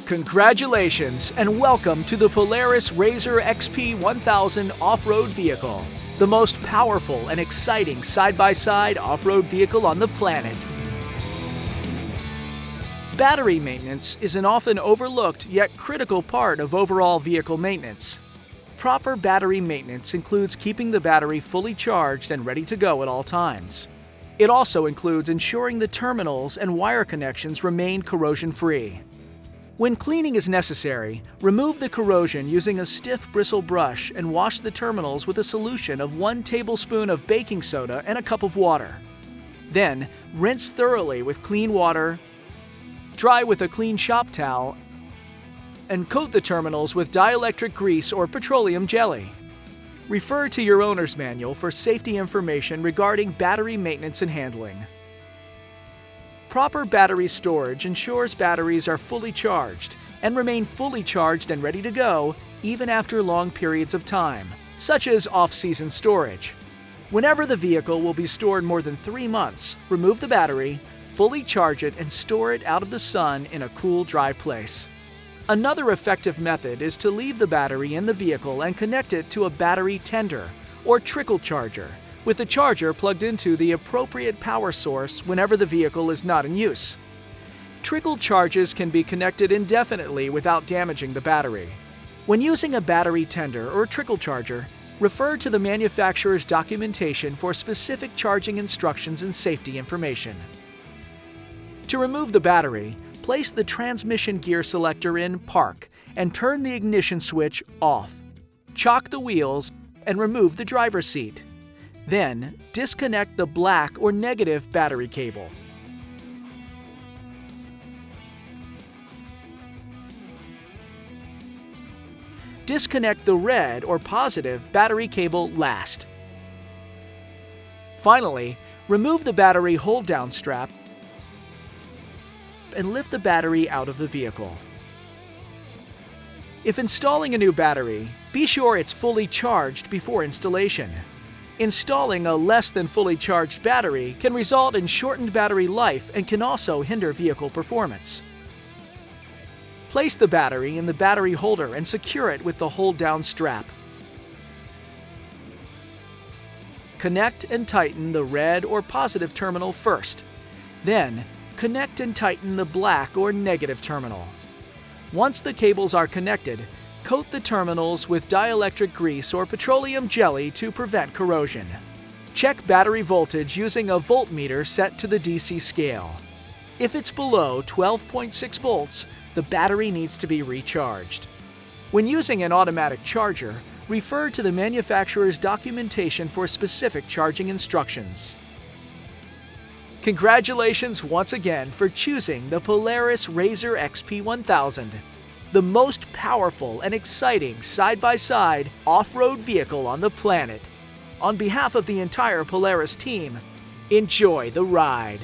Congratulations and welcome to the Polaris RZR XP 1000 off-road vehicle, the most powerful and exciting side-by-side off-road vehicle on the planet. Battery maintenance is an often overlooked yet critical part of overall vehicle maintenance. Proper battery maintenance includes keeping the battery fully charged and ready to go at all times. It also includes ensuring the terminals and wire connections remain corrosion-free. When cleaning is necessary, remove the corrosion using a stiff bristle brush and wash the terminals with a solution of 1 tablespoon of baking soda and a cup of water. Then, rinse thoroughly with clean water, dry with a clean shop towel, and coat the terminals with dielectric grease or petroleum jelly. Refer to your owner's manual for safety information regarding battery maintenance and handling. Proper battery storage ensures batteries are fully charged and remain fully charged and ready to go even after long periods of time, such as off-season storage. Whenever the vehicle will be stored more than 3 months, remove the battery, fully charge it, and store it out of the sun in a cool, dry place. Another effective method is to leave the battery in the vehicle and connect it to a battery tender or trickle charger, with the charger plugged into the appropriate power source whenever the vehicle is not in use. Trickle charges can be connected indefinitely without damaging the battery. When using a battery tender or trickle charger, refer to the manufacturer's documentation for specific charging instructions and safety information. To remove the battery, place the transmission gear selector in Park and turn the ignition switch off. Chock the wheels and remove the driver's seat. Then, disconnect the black or negative battery cable. Disconnect the red or positive battery cable last. Finally, remove the battery hold-down strap and lift the battery out of the vehicle. If installing a new battery, be sure it's fully charged before installation. Installing a less than fully charged battery can result in shortened battery life and can also hinder vehicle performance. Place the battery in the battery holder and secure it with the hold-down strap. Connect and tighten the red or positive terminal first. Then, connect and tighten the black or negative terminal. Once the cables are connected, coat the terminals with dielectric grease or petroleum jelly to prevent corrosion. Check battery voltage using a voltmeter set to the DC scale. If it's below 12.6 volts, the battery needs to be recharged. When using an automatic charger, refer to the manufacturer's documentation for specific charging instructions. Congratulations once again for choosing the Polaris RZR XP 1000. The most powerful and exciting side-by-side off-road vehicle on the planet. On behalf of the entire Polaris team, enjoy the ride.